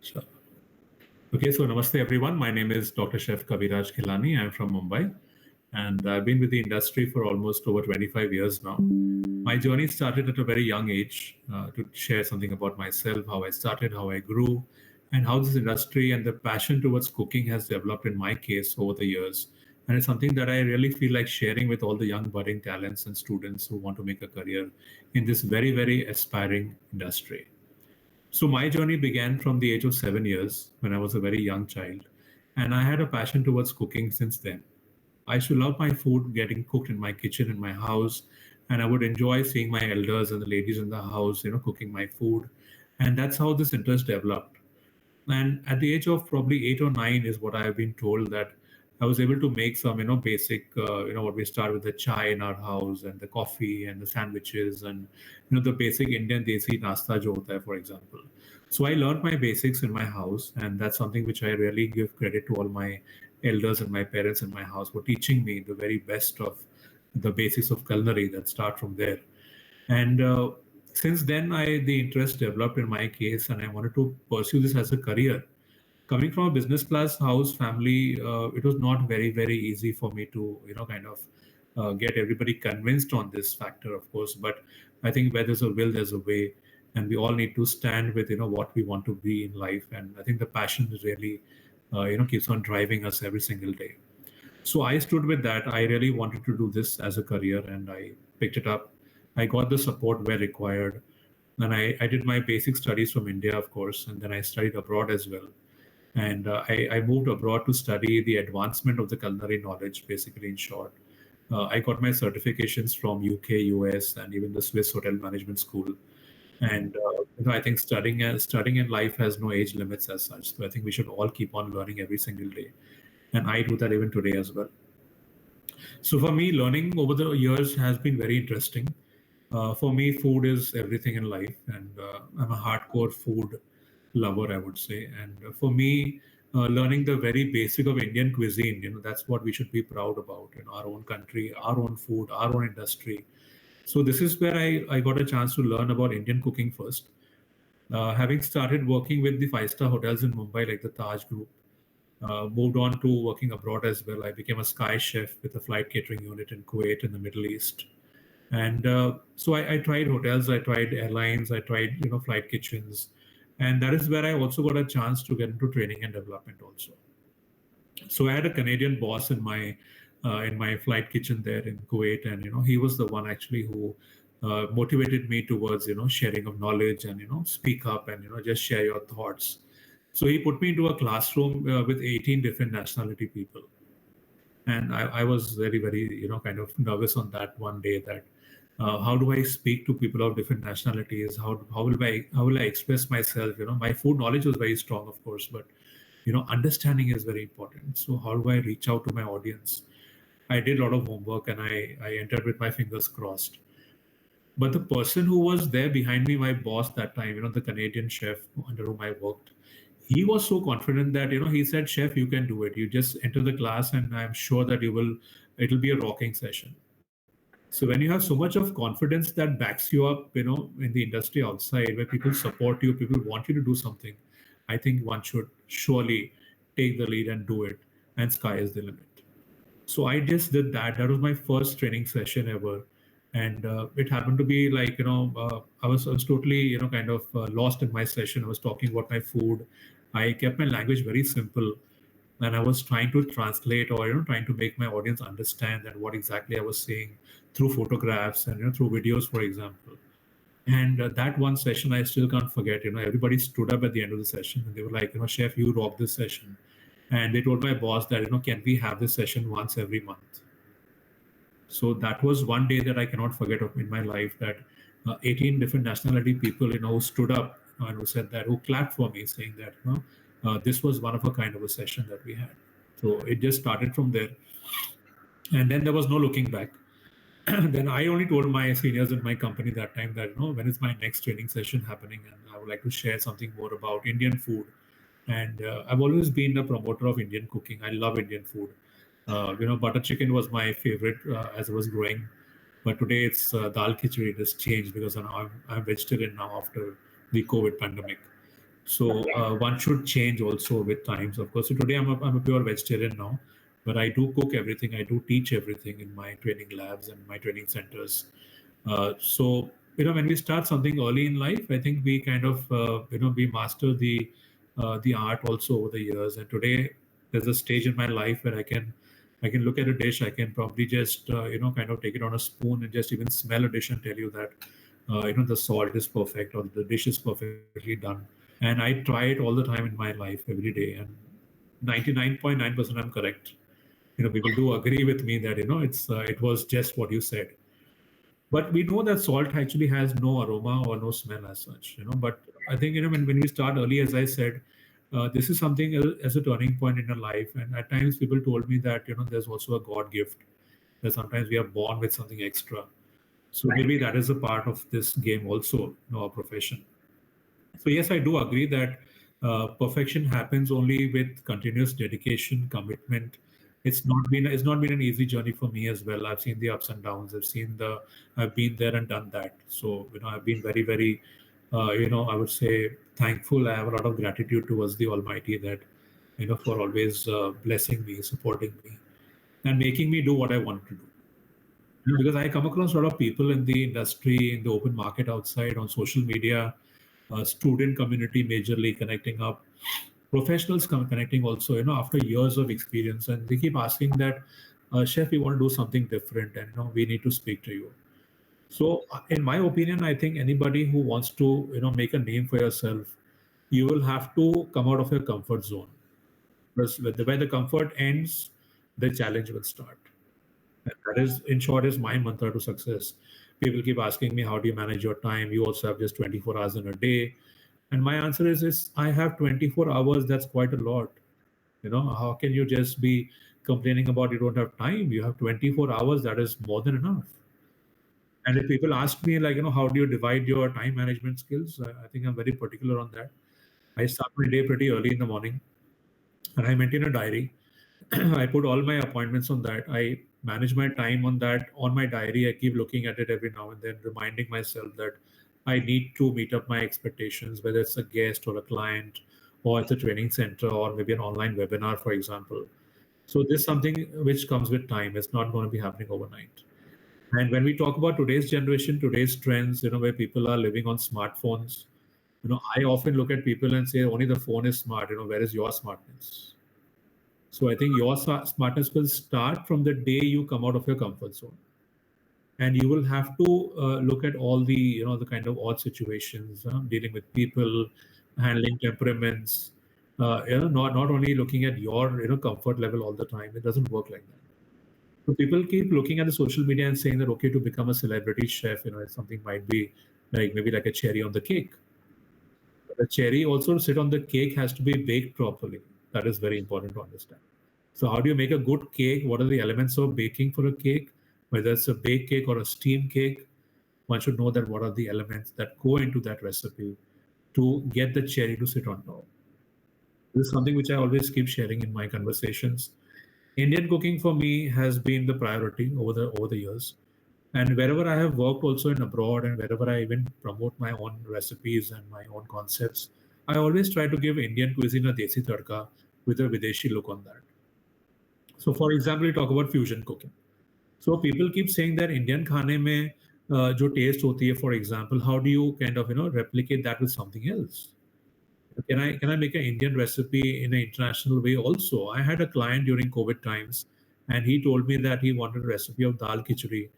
Sure. Okay, so namaste everyone. My name is Dr. Chef Kaviraj Khilani. I'm from Mumbai and I've been with the industry for almost over 25 years now. My journey started at a very young age to share something about myself, how I started, how I grew, and how this industry and the passion towards cooking has developed in my case over the years. And it's something that I really feel like sharing with all the young budding talents and students who want to make a career in this very, very aspiring industry. So my journey began from the age of 7 years when I was a very young child, and I had a passion towards cooking since then. I used to love my food getting cooked in my kitchen in my house, and I would enjoy seeing my elders and the ladies in the house, cooking my food, and that's how this interest developed. And at the age of probably 8 or 9 is what I have been told that I was able to make some, basic, what we start with the chai in our house and the coffee and the sandwiches and, the basic Indian desi nasta jo hota hai, for example. So I learned my basics in my house, and that's something which I really give credit to all my elders and my parents in my house for teaching me the very best of the basics of culinary that start from there. And since then, the interest developed in my case, and I wanted to pursue this as a career. Coming from a business class house family, it was not very easy for me to kind of get everybody convinced on this factor, of course. But I think where there's a will, there's a way, and we all need to stand with what we want to be in life. And I think the passion is really keeps on driving us every single day. So I stood with that. I really wanted to do this as a career and I picked it up. I got the support where required. Then I did my basic studies from India, of course, and then I studied abroad as well. And I moved abroad to study the advancement of the culinary knowledge, basically, in short. I got my certifications from UK, US, and even the Swiss Hotel Management School. And I think studying in life has no age limits as such. So I think we should all keep on learning every single day, and I do that even today as well. So for me, learning over the years has been very interesting. For me, food is everything in life, and I'm a hardcore food lover, I would say. And for me, learning the very basic of Indian cuisine, that's what we should be proud about in our own country, our own food, our own industry. So this is where I got a chance to learn about Indian cooking first. Having started working with the five-star hotels in Mumbai, like the Taj Group, moved on to working abroad as well. I became a sky chef with a flight catering unit in Kuwait in the Middle East. And so I tried hotels, I tried airlines, I tried flight kitchens, and that is where I also got a chance to get into training and development also. So I had a Canadian boss in my flight kitchen there in Kuwait, and he was the one actually who motivated me towards sharing of knowledge and speak up and just share your thoughts. So he put me into a classroom with 18 different nationality people, and I was very kind of nervous on that one day that how do I speak to people of different nationalities? How will I express myself? My food knowledge was very strong, of course, but understanding is very important. So how do I reach out to my audience? I did a lot of homework and I entered with my fingers crossed. But the person who was there behind me, my boss that time, the Canadian chef under whom I worked, he was so confident that, he said, Chef, you can do it. You just enter the class and I'm sure that it'll be a rocking session. So when you have so much of confidence that backs you up, in the industry outside where people support you, people want you to do something, I think one should surely take the lead and do it. And sky is the limit. So I just did that. That was my first training session ever, and it happened to be like I was totally kind of lost in my session. I was talking about my food. I kept my language very simple, and I was trying to translate or trying to make my audience understand that what exactly I was saying through photographs and through videos, for example. And that one session I still can't forget. Everybody stood up at the end of the session and they were like, Chef, you rocked this session. And they told my boss that, can we have this session once every month? So that was one day that I cannot forget of in my life that 18 different nationality people, who stood up and who said that, who clapped for me, saying that, this was one of a kind of a session that we had. So it just started from there. And then there was no looking back. Then I only told my seniors in my company that time that when is my next training session happening, and I would like to share something more about Indian food. And I've always been a promoter of Indian cooking. I love Indian food. Butter chicken was my favorite as I was growing, but today it's dal khichdi. It has changed because I'm vegetarian now after the COVID pandemic. So one should change also with times, of course. So today I'm a pure vegetarian now, but I do cook everything. I do teach everything in my training labs and my training centers. So when we start something early in life, I think we kind of we master the art also over the years. And today there's a stage in my life where I can look at a dish. I can probably just kind of take it on a spoon and just even smell a dish and tell you that the salt is perfect or the dish is perfectly done. And I try it all the time in my life every day, and 99.9% I'm correct. People do agree with me that it was just what you said. But we know that salt actually has no aroma or no smell as such. But I think when we start early, as I said, this is something as a turning point in our life. And at times people told me that there's also a God gift, that sometimes we are born with something extra. So maybe that is a part of this game also, our profession. So yes, I do agree that perfection happens only with continuous dedication, commitment. It's not been an easy journey for me as well. I've seen the ups and downs. I've been there and done that. So I've been very very, I would say thankful. I have a lot of gratitude towards the Almighty that for always blessing me, supporting me, and making me do what I want to do. Because I come across a lot of people in the industry, in the open market outside, on social media, student community majorly connecting up, professionals connecting also, after years of experience. And they keep asking that, Chef, we want to do something different and, we need to speak to you. So, in my opinion, I think anybody who wants to, make a name for yourself, you will have to come out of your comfort zone. Because where the comfort ends, the challenge will start. And that is, in short, is my mantra to success. People keep asking me, how do you manage your time? You also have just 24 hours in a day. And my answer is I have 24 hours. That's quite a lot. How can you just be complaining about you don't have time? You have 24 hours. That is more than enough. And if people ask me, like, how do you divide your time management skills? I think I'm very particular on that. I start my day pretty early in the morning and I maintain a diary. I put all my appointments on that. I manage my time on that on my diary. I keep looking at it every now and then, reminding myself that I need to meet up my expectations, whether it's a guest or a client, or it's a training center, or maybe an online webinar, for example. So this is something which comes with time. It's not going to be happening overnight. And when we talk about today's generation, today's trends, where people are living on smartphones, I often look at people and say, only the phone is smart. Where is your smartness? So I think your smartness will start from the day you come out of your comfort zone, and you will have to look at all the the kind of odd situations, dealing with people, handling temperaments. Not only looking at your comfort level all the time. It doesn't work like that. So people keep looking at the social media and saying that okay, to become a celebrity chef, it's something might be like maybe like a cherry on the cake. The cherry also to sit on the cake has to be baked properly. That is very important to understand. So how do you make a good cake? What are the elements of baking for a cake? Whether it's a baked cake or a steam cake, one should know that what are the elements that go into that recipe to get the cherry to sit on top. This is something which I always keep sharing in my conversations. Indian cooking for me has been the priority over the years. And wherever I have worked also in abroad and wherever I even promote my own recipes and my own concepts, I always try to give Indian cuisine a desi tadka with a Videshi look on that. So for example, we talk about fusion cooking. So people keep saying that Indian खाने में जो taste होती है, for example, how do you kind of replicate that with something else? Can I make an Indian recipe in an international way also? I had a client during COVID times, and he told me that he wanted a recipe of dal khichdi,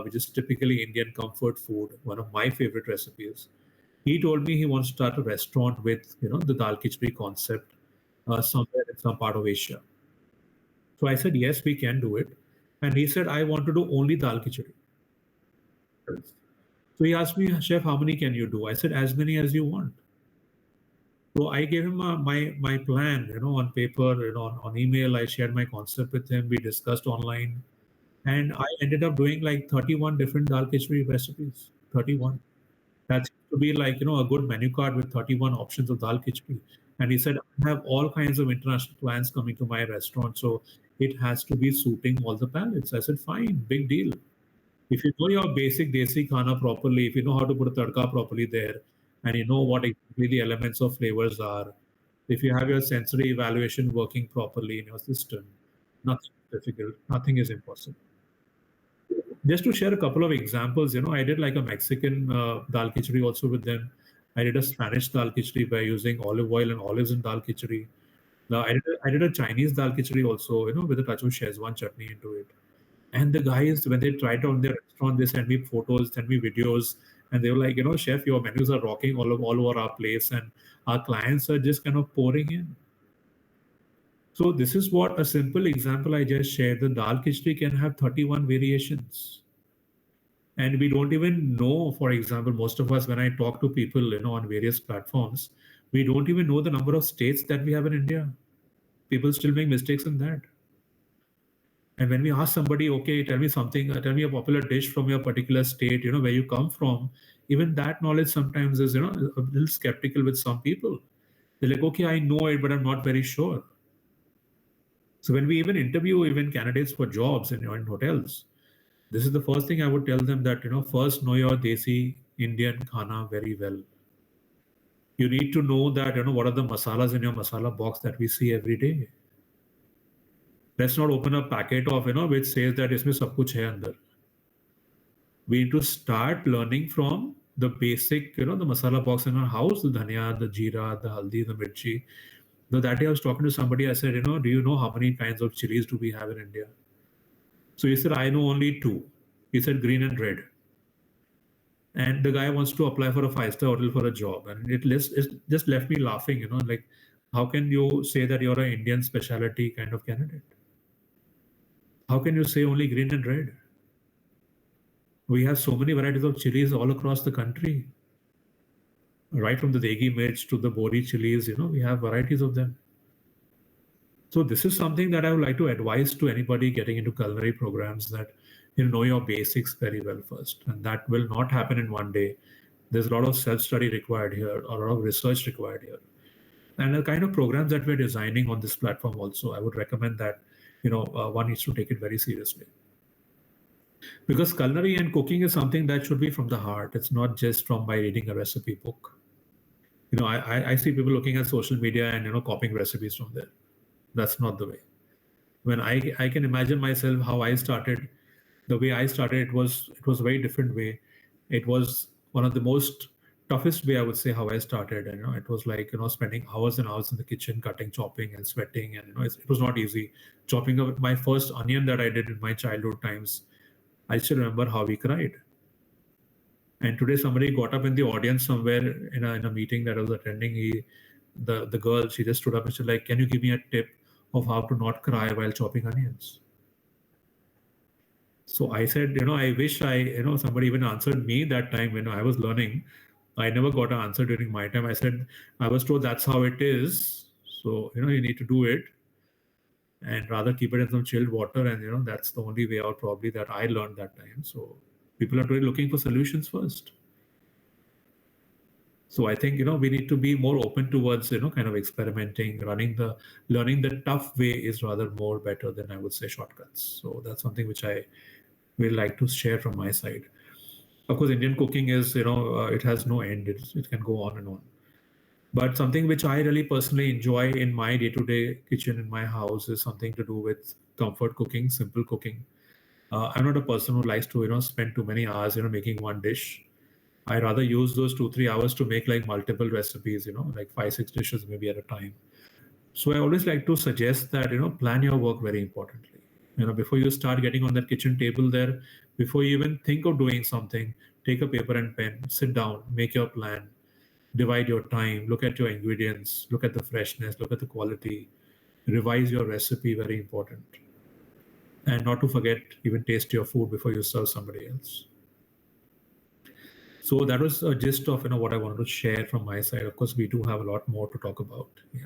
which is typically Indian comfort food, one of my favorite recipes. He told me he wants to start a restaurant with the dal khichdi concept somewhere in some part of Asia. So I said yes, we can do it, and he said I want to do only dal khichdi. So he asked me, Chef, how many can you do? I said as many as you want. So I gave him my plan, on paper, on email. I shared my concept with him. We discussed online, and I ended up doing like 31 different dal khichdi recipes. 31. That seems to be like a good menu card with 31 options of dal khichdi. And he said I have all kinds of international clients coming to my restaurant, so it has to be suiting all the palates. I said fine, big deal. If you know your basic desi khana properly, if you know how to put a tadka properly there, and you know what exactly the elements of flavors are, if you have your sensory evaluation working properly in your system, nothing is difficult, nothing is impossible. Just to share a couple of examples, I did like a Mexican dal khichdi also with them. I did a Spanish dal khichdi by using olive oil and olives in dal khichdi. Now, I did a Chinese dal khichdi also, with a touch of Szechuan chutney into it. And the guys, when they tried it on their restaurant, they sent me photos, sent me videos, and they were like, chef, your menus are rocking all over our place, and our clients are just kind of pouring in. So this is what a simple example I just shared. The dal khichdi can have 31 variations. And we don't even know, for example, most of us, when I talk to people, on various platforms, we don't even know the number of states that we have in India. People still make mistakes in that. And when we ask somebody, okay, tell me something, tell me a popular dish from your particular state, where you come from, even that knowledge sometimes is, a little skeptical with some people. They're like, okay, I know it, but I'm not very sure. So when we even interview even candidates for jobs in hotels, this is the first thing I would tell them that, first know your Desi Indian khana very well. You need to know that, what are the masalas in your masala box that we see every day. Let's not open a packet of, which says that isme sab kuch hai andar. We need to start learning from the basic, the masala box in our house, the dhania, the jeera, the haldi, the mirchi. That day I was talking to somebody, I said, do you know how many kinds of chilies do we have in India? So he said, I know only two. He said green and red. And the guy wants to apply for a five-star hotel for a job. And it just left me laughing, like, how can you say that you're an Indian specialty kind of candidate? How can you say only green and red? We have so many varieties of chilies all across the country. Right from the Degi Mirch to the Bori chilies, we have varieties of them. So this is something that I would like to advise to anybody getting into culinary programs, that know your basics very well first. And that will not happen in one day. There's a lot of self-study required here, a lot of research required here. And the kind of programs that we're designing on this platform also, I would recommend that, one needs to take it very seriously. Because culinary and cooking is something that should be from the heart. It's not just from by reading a recipe book. I see people looking at social media and, copying recipes from there. That's not the way. When I can imagine myself how I started, the way I started, it was a very different way. It was one of the most toughest way, I would say, how I started. And it was like, spending hours and hours in the kitchen, cutting, chopping, and sweating. And it was not easy. Chopping up my first onion that I did in my childhood times, I still remember how we cried. And today somebody got up in the audience somewhere in a meeting that I was attending. The girl, she just stood up and said, like, can you give me a tip of how to not cry while chopping onions? So I said, I wish somebody even answered me that time when I was learning. I never got an answer during my time. I said, I was told that's how it is. So, you need to do it and rather keep it in some chilled water. And, that's the only way out probably that I learned that time. So people are really looking for solutions first. So I think, we need to be more open towards, kind of experimenting, learning the tough way is rather more better than, I would say, shortcuts. So that's something which I will like to share from my side. Of course, Indian cooking is, it has no end. It can go on and on. But something which I really personally enjoy in my day-to-day kitchen in my house is something to do with comfort cooking, simple cooking. I'm not a person who likes to, spend too many hours, making one dish. I rather use those 2-3 hours to make like multiple recipes, like 5-6 dishes maybe at a time. So I always like to suggest that, plan your work very importantly. Before you start getting on that kitchen table there, before you even think of doing something, take a paper and pen, sit down, make your plan, divide your time, look at your ingredients, look at the freshness, look at the quality, revise your recipe, very important. And not to forget, even taste your food before you serve somebody else. So that was a gist of what I wanted to share from my side. Of course, we do have a lot more to talk about. Yeah.